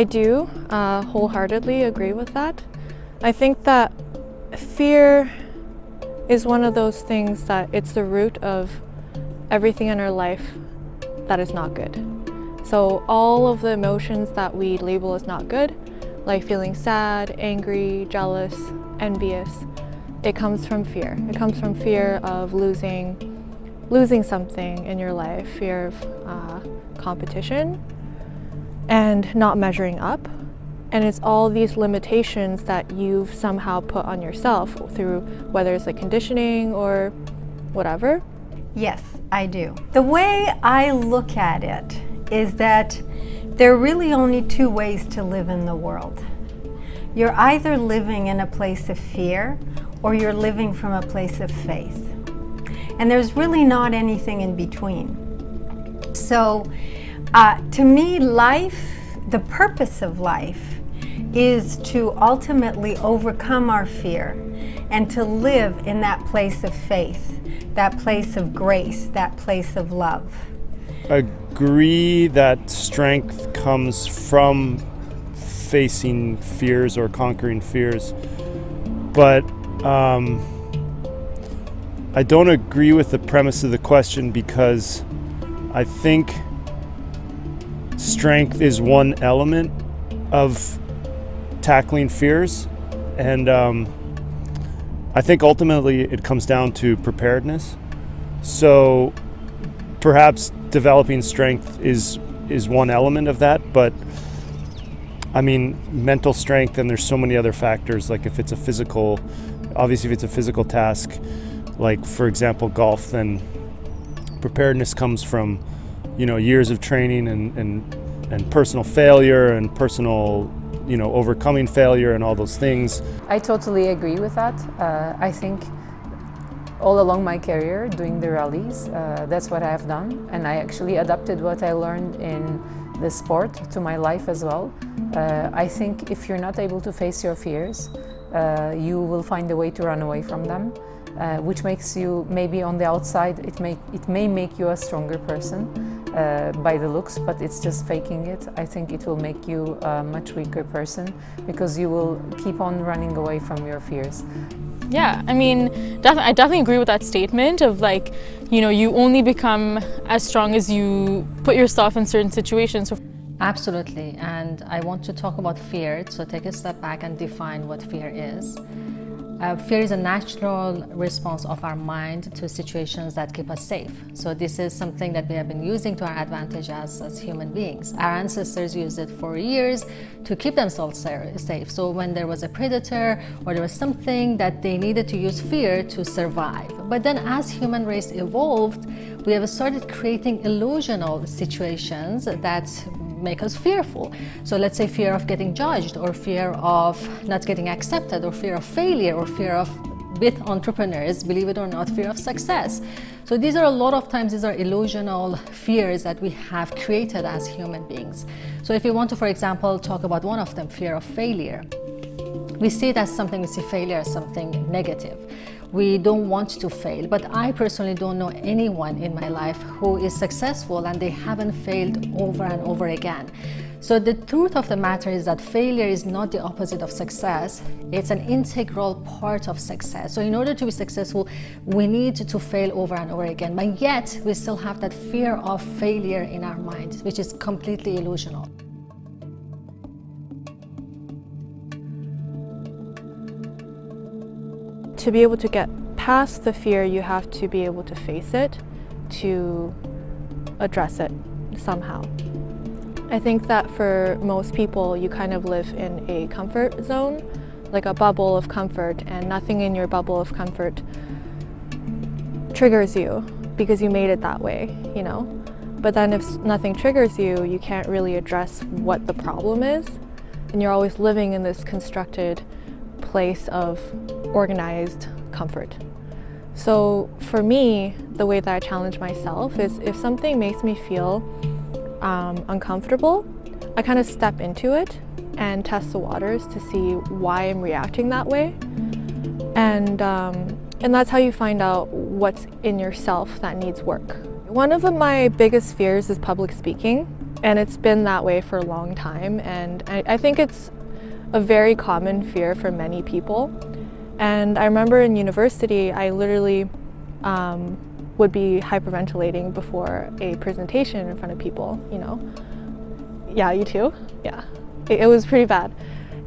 I do wholeheartedly agree with that. I think that fear is one of those things that it's the root of everything in our life that is not good. So all of the emotions that we label as not good, like feeling sad, angry, jealous, envious, it comes from fear. It comes from fear of losing something in your life, fear of competition and not measuring up. And it's all these limitations that you've somehow put on yourself through whether it's like conditioning or whatever. Yes, I do. The way I look at it is that there are really only two ways to live in the world. You're either living in a place of fear or you're living from a place of faith. And there's really not anything in between. So to me, life, the purpose of life is to ultimately overcome our fear and to live in that place of faith, that place of grace, that place of love. Agree that strength comes from facing fears or conquering fears, but I don't agree with the premise of the question, because I think strength is one element of tackling fears, and I think ultimately it comes down to preparedness. So perhaps developing strength is one element of that, but I mean, mental strength, and there's so many other factors, like if it's a physical task, like for example golf, then preparedness comes from, you know, years of training and personal failure and personal, you know, overcoming failure and all those things. I totally agree with that. I think all along my career doing the rallies, that's what I have done, and I actually adapted what I learned in the sport to my life as well. I think if you're not able to face your fears, you will find a way to run away from them, which makes you, maybe on the outside, it may make you a stronger person by the looks, but it's just faking it. I think it will make you a much weaker person because you will keep on running away from your fears. Yeah, I mean, I definitely agree with that statement of like, you know, you only become as strong as you put yourself in certain situations. Absolutely, and I want to talk about fear, so take a step back and define what fear is. Fear is a natural response of our mind to situations that keep us safe. So this is something that we have been using to our advantage as human beings. Our ancestors used it for years to keep themselves safe. So when there was a predator or there was something that they needed to use fear to survive. But then as human race evolved, we have started creating illusional situations that make us fearful. So let's say fear of getting judged, or fear of not getting accepted, or fear of failure, or fear of, with entrepreneurs, believe it or not, fear of success. So these are a lot of times, these are illusional fears that we have created as human beings. So if you want to, for example, talk about one of them, fear of failure, we see it as something, we see failure as something negative. We don't want to fail, but I personally don't know anyone in my life who is successful and they haven't failed over and over again. So the truth of the matter is that failure is not the opposite of success. It's an integral part of success. So in order to be successful, we need to fail over and over again, but yet we still have that fear of failure in our mind, which is completely illusional. To be able to get past the fear, you have to be able to face it, to address it somehow. I think that for most people, you kind of live in a comfort zone, like a bubble of comfort, and nothing in your bubble of comfort triggers you because you made it that way, you know? But then if nothing triggers you, you can't really address what the problem is, and you're always living in this constructed place of organized comfort. So for me, the way that I challenge myself is if something makes me feel uncomfortable, I kind of step into it and test the waters to see why I'm reacting that way. And that's how you find out what's in yourself that needs work. One of my biggest fears is public speaking. And it's been that way for a long time. And I think it's a very common fear for many people. And I remember in university, I literally would be hyperventilating before a presentation in front of people, you know. Yeah, you too? Yeah. It was pretty bad.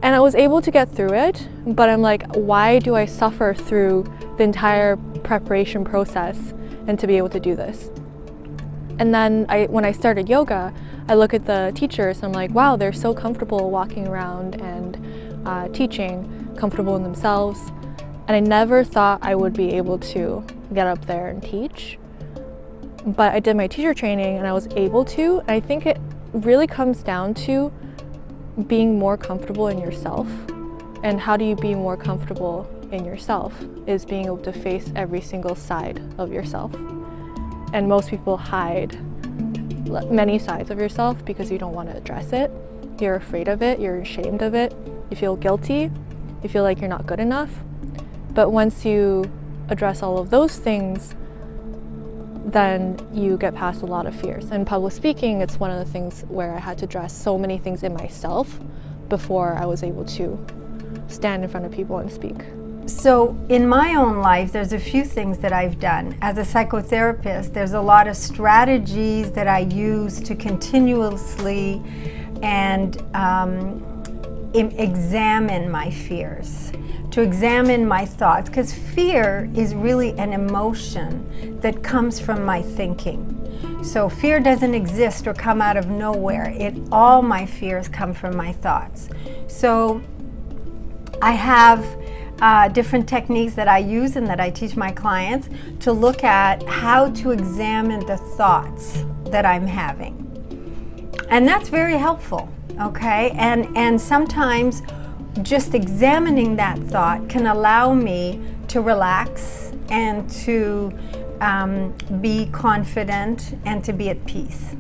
And I was able to get through it, but I'm like, why do I suffer through the entire preparation process and to be able to do this? And then when I started yoga, I look at the teachers and I'm like, wow, they're so comfortable walking around and teaching, comfortable in themselves. And I never thought I would be able to get up there and teach. But I did my teacher training and I was able to. And I think it really comes down to being more comfortable in yourself. And how do you be more comfortable in yourself is being able to face every single side of yourself. And most people hide many sides of yourself because you don't want to address it. You're afraid of it, you're ashamed of it, you feel guilty, you feel like you're not good enough. But once you address all of those things, then you get past a lot of fears. And public speaking, it's one of the things where I had to address so many things in myself before I was able to stand in front of people and speak. So in my own life, there's a few things that I've done. As a psychotherapist, there's a lot of strategies that I use to continuously and examine my fears, to examine my thoughts, because fear is really an emotion that comes from my thinking. So fear doesn't exist or come out of nowhere. All my fears come from my thoughts. So I have different techniques that I use and that I teach my clients to look at how to examine the thoughts that I'm having. And that's very helpful, okay? And sometimes just examining that thought can allow me to relax and to be confident and to be at peace.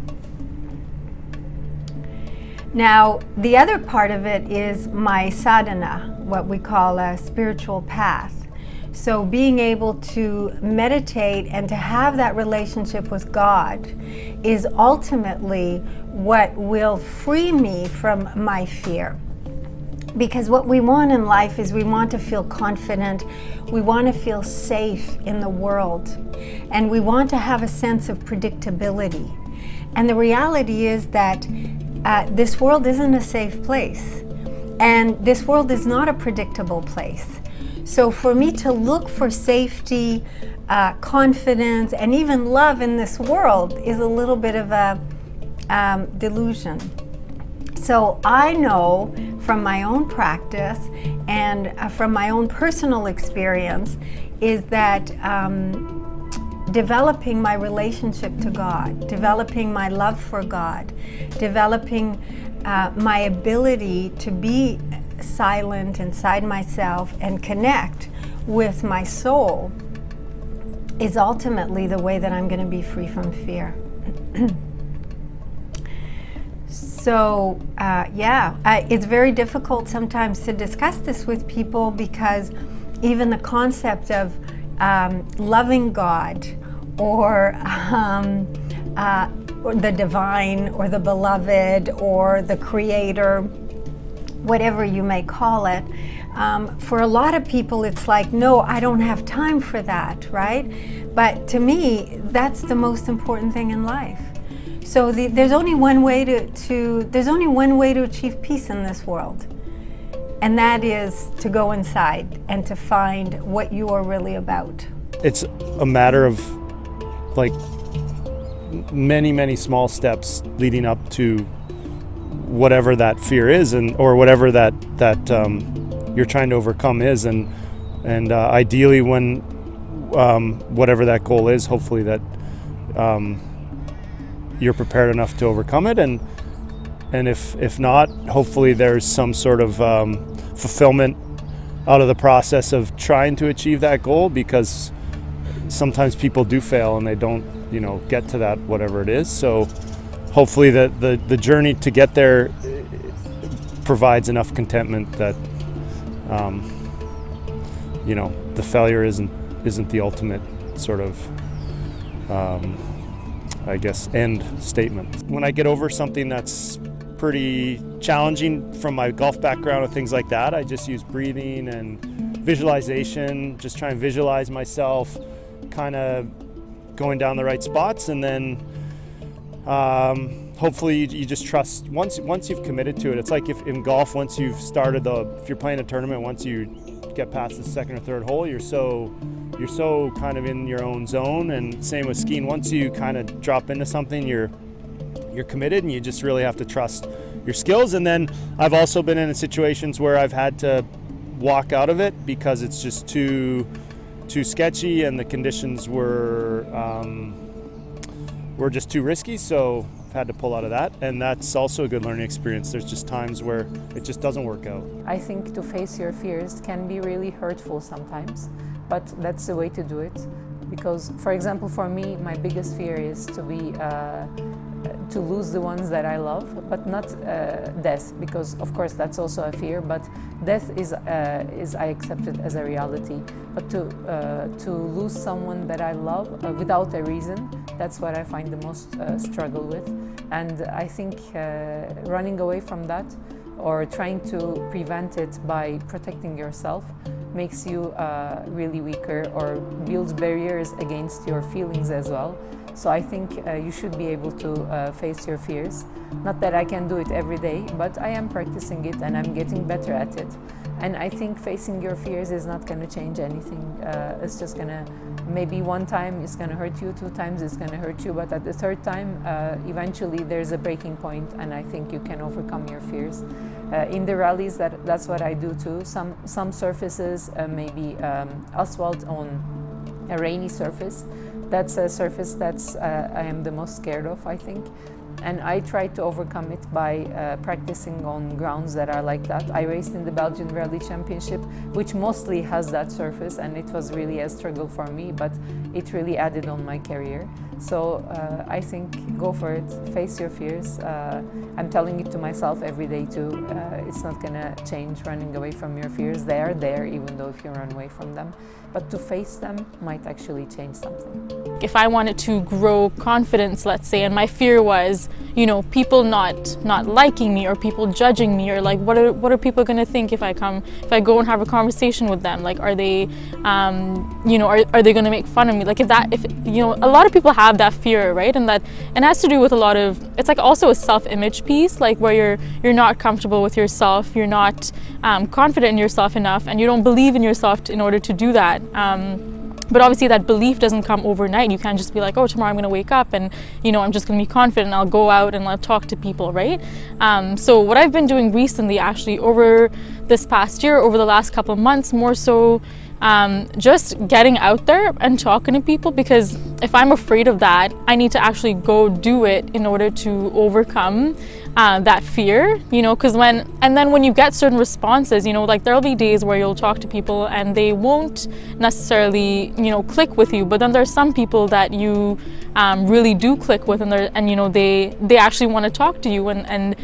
Now, the other part of it is my sadhana, what we call a spiritual path. So being able to meditate and to have that relationship with God is ultimately what will free me from my fear. Because what we want in life is we want to feel confident, we want to feel safe in the world, and we want to have a sense of predictability. And the reality is that this world isn't a safe place, and this world is not a predictable place. So for me to look for safety, confidence, and even love in this world is a little bit of a delusion. So I know from my own practice and from my own personal experience is that developing my relationship to God, developing my love for God, developing my ability to be silent inside myself and connect with my soul is ultimately the way that I'm going to be free from fear. So it's very difficult sometimes to discuss this with people because even the concept of loving God or the divine or the beloved or the creator, whatever you may call it, for a lot of people it's like, no, I don't have time for that, right? But to me, that's the most important thing in life. So there's only one way to achieve peace in this world, and that is to go inside and to find what you are really about. It's a matter of like many small steps leading up to whatever that fear is, or whatever that you're trying to overcome is, and ideally when whatever that goal is, hopefully that you're prepared enough to overcome it, and if not, hopefully there's some sort of fulfillment out of the process of trying to achieve that goal, because sometimes people do fail and they don't, get to that whatever it is. So hopefully the journey to get there provides enough contentment that the failure isn't the ultimate sort of I guess, end statement. When I get over something that's pretty challenging from my golf background and things like that, I just use breathing and visualization, just try and visualize myself kind of going down the right spots, and then hopefully you just trust. Once you've committed to it, it's like if in golf, once you've started if you're playing a tournament, once you get past the second or third hole, you're so kind of in your own zone. And same with skiing, once you kind of drop into something, you're committed, and you just really have to trust your skills. And then I've also been in situations where I've had to walk out of it because it's just too sketchy and the conditions were just too risky, so I've had to pull out of that, and that's also a good learning experience. There's just times where it just doesn't work out. I think to face your fears can be really hurtful sometimes, but that's the way to do it. Because, for example, for me, my biggest fear is to lose the ones that I love, but not death, because of course that's also a fear. But death is I accept it as a reality. But to lose someone that I love without a reason, that's what I find the most struggle with. And I think running away from that or trying to prevent it by protecting yourself makes you really weaker or builds barriers against your feelings as well. So I think you should be able to face your fears. Not that I can do it every day, but I am practicing it and I'm getting better at it. And I think facing your fears is not going to change anything. It's just going to, maybe one time it's going to hurt you, 2 times it's going to hurt you, but at the 3rd time, eventually there's a breaking point, and I think you can overcome your fears. In the rallies, that's what I do too. Some surfaces, maybe asphalt on a rainy surface, that's a surface that's I am the most scared of, I think. And I try to overcome it by practicing on grounds that are like that. I raced in the Belgian Rally Championship, which mostly has that surface, and it was really a struggle for me, but it really added on my career. So I think go for it, face your fears. I'm telling it to myself every day too. It's not gonna change running away from your fears. They are there even though if you run away from them. But to face them might actually change something. If I wanted to grow confidence, let's say, and my fear was, you know, people not liking me or people judging me, or like what are people going to think if I go and have a conversation with them? Like, are they, you know, are they going to make fun of me? Like if you know, a lot of people have that fear, right? And it has to do with a lot of, it's like also a self-image piece, like where you're not comfortable with yourself, you're not confident in yourself enough, and you don't believe in yourself in order to do that. But obviously that belief doesn't come overnight. You can't just be like, oh, tomorrow I'm going to wake up and, you know, I'm just going to be confident and I'll go out and I'll talk to people, right? So what I've been doing recently, actually, over this past year, over the last couple of months, more so just getting out there and talking to people, because if I'm afraid of that, I need to actually go do it in order to overcome that fear, you know, and then when you get certain responses, you know, like there'll be days where you'll talk to people and they won't necessarily, you know, click with you, but then there's some people that you really do click with, and you know, they actually want to talk to you, and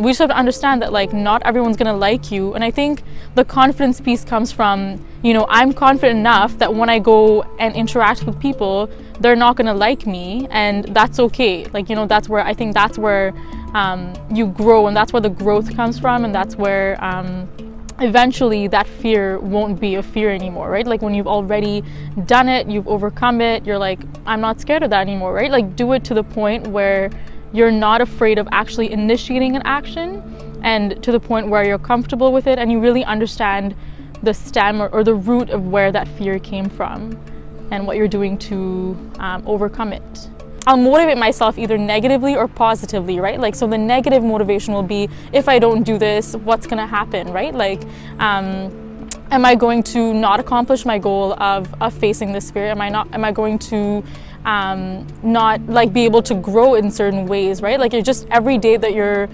we just have to understand that like not everyone's gonna like you. And I think the confidence piece comes from, you know, I'm confident enough that when I go and interact with people, they're not gonna like me, and that's okay. Like, you know, that's where I think that's where you grow, and that's where the growth comes from, and that's where eventually that fear won't be a fear anymore, right? Like when you've already done it, you've overcome it, you're like, I'm not scared of that anymore, right? Like do it to the point where you're not afraid of actually initiating an action, and to the point where you're comfortable with it and you really understand the stem or the root of where that fear came from and what you're doing to overcome it. I'll motivate myself either negatively or positively, right? Like, so the negative motivation will be, if I don't do this, what's gonna happen, right? Like, am I going to not accomplish my goal of facing this fear? Am I going to not like be able to grow in certain ways, right? Like, you're just, every day that you're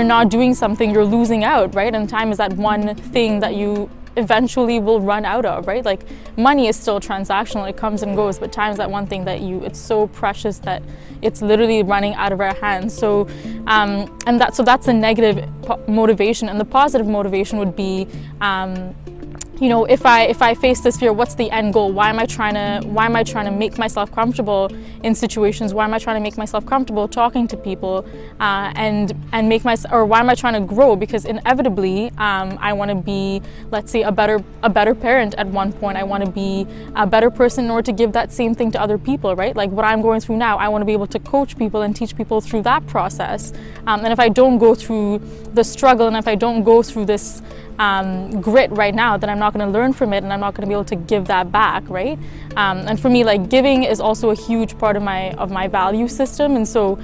not doing something, you're losing out, right? And time is that one thing that you eventually will run out of, right? Like money is still transactional, it comes and goes, but time is that one thing that it's so precious that it's literally running out of our hands. So so that's a negative motivation, and the positive motivation would be you know, if I face this fear, what's the end goal? Why am I trying to make myself comfortable in situations? Why am I trying to make myself comfortable talking to people, and make myself, or why am I trying to grow? Because inevitably, I want to be, let's say, a better parent at one point. I want to be a better person in order to give that same thing to other people, right? Like what I'm going through now, I want to be able to coach people and teach people through that process. And if I don't go through the struggle, and if I don't go through this grit right now, then I'm not going to learn from it, and I'm not going to be able to give that back, right? And for me, like, giving is also a huge part of my value system. And so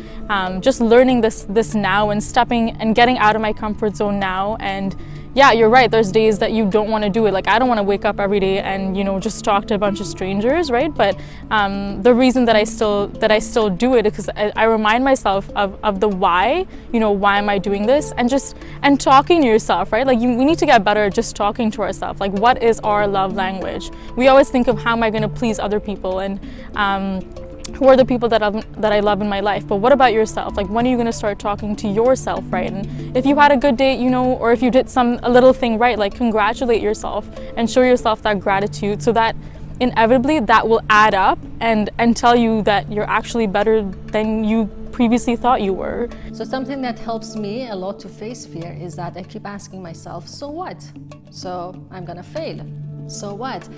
just learning this now, and stepping and getting out of my comfort zone now. And yeah, you're right, there's days that you don't want to do it. Like, I don't want to wake up every day and, you know, just talk to a bunch of strangers, right? But the reason that I still do it is because I remind myself of the why, you know, why am I doing this? And talking to yourself, right? Like, we need to get better at just talking to ourselves. Like, what is our love language? We always think of how am I going to please other people, and who are the people that I love in my life. But what about yourself? Like, when are you going to start talking to yourself, right? And if you had a good day, you know, or if you did a little thing right, like, congratulate yourself and show yourself that gratitude, so that inevitably that will add up and tell you that you're actually better than you previously thought you were. So something that helps me a lot to face fear is that I keep asking myself, so what? So I'm gonna fail. So what?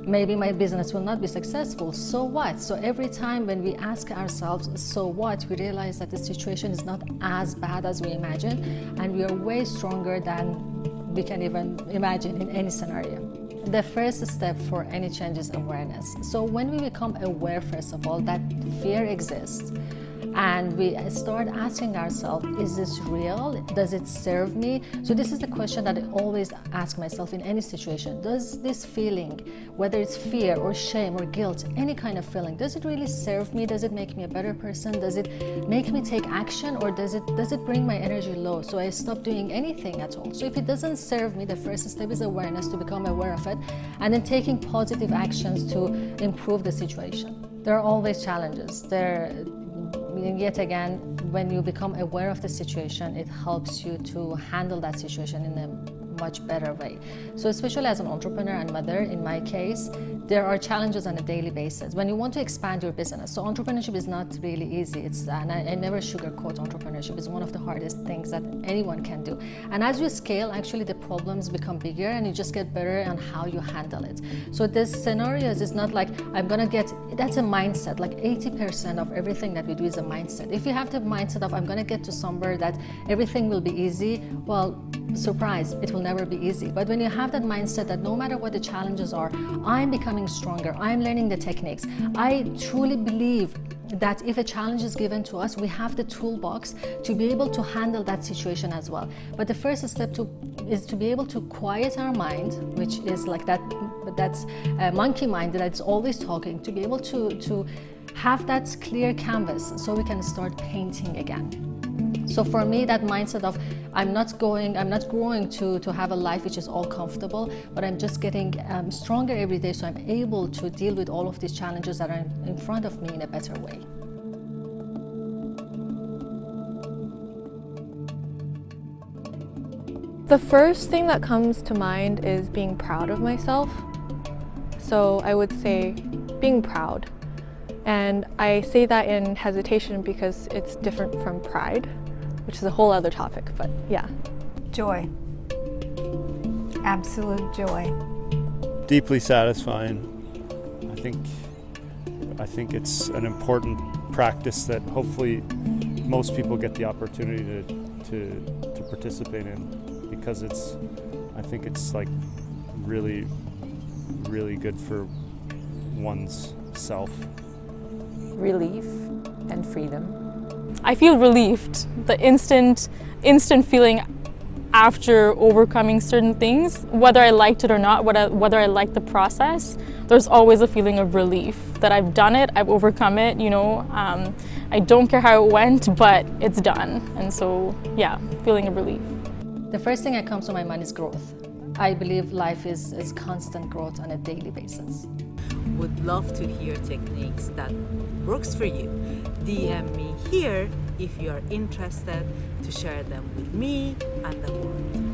Maybe my business will not be successful. So what? So every time when we ask ourselves, so what, we realize that the situation is not as bad as we imagine, and we are way stronger than we can even imagine in any scenario. The first step for any change is awareness. So when we become aware, first of all, that fear exists, and we start asking ourselves, is this real? Does it serve me? So this is the question that I always ask myself in any situation. Does this feeling, whether it's fear or shame or guilt, any kind of feeling, does it really serve me? Does it make me a better person? Does it make me take action, or does it bring my energy low so I stop doing anything at all? So if it doesn't serve me, the first step is awareness, to become aware of it, and then taking positive actions to improve the situation. There are always challenges. Yet again, when you become aware of the situation, it helps you to handle that situation in a much better way. So especially as an entrepreneur and mother, in my case, there are challenges on a daily basis when you want to expand your business. So entrepreneurship is not really easy. And I never sugarcoat entrepreneurship. It's one of the hardest things that anyone can do. And as you scale, actually the problems become bigger, and you just get better on how you handle it. So this scenarios is not like that's a mindset. Like 80% of everything that we do is a mindset. If you have the mindset of I'm gonna get to somewhere that everything will be easy, well, surprise, it will never be easy. But when you have that mindset that no matter what the challenges are, I'm becoming stronger, I'm learning the techniques. I truly believe that if a challenge is given to us, we have the toolbox to be able to handle that situation as well. But the first step is to be able to quiet our mind, which is like that's a monkey mind that's always talking, to be able to have that clear canvas so we can start painting again. So for me, that mindset of I'm not growing to have a life which is all comfortable, but I'm just getting stronger every day, so I'm able to deal with all of these challenges that are in front of me in a better way. The first thing that comes to mind is being proud of myself. So I would say being proud. And I say that in hesitation because it's different from pride, which is a whole other topic, but yeah. Joy. Absolute joy. Deeply satisfying. I think it's an important practice that hopefully most people get the opportunity to participate in, because I think it's like really, really good for one's self. Relief and freedom. I feel relieved. The instant feeling after overcoming certain things, whether I liked it or not, whether I liked the process, there's always a feeling of relief that I've done it, I've overcome it, you know. I don't care how it went, but it's done. And so, yeah, feeling of relief. The first thing that comes to my mind is growth. I believe life is constant growth on a daily basis. Would love to hear techniques that works for you. DM me here if you are interested to share them with me and the world.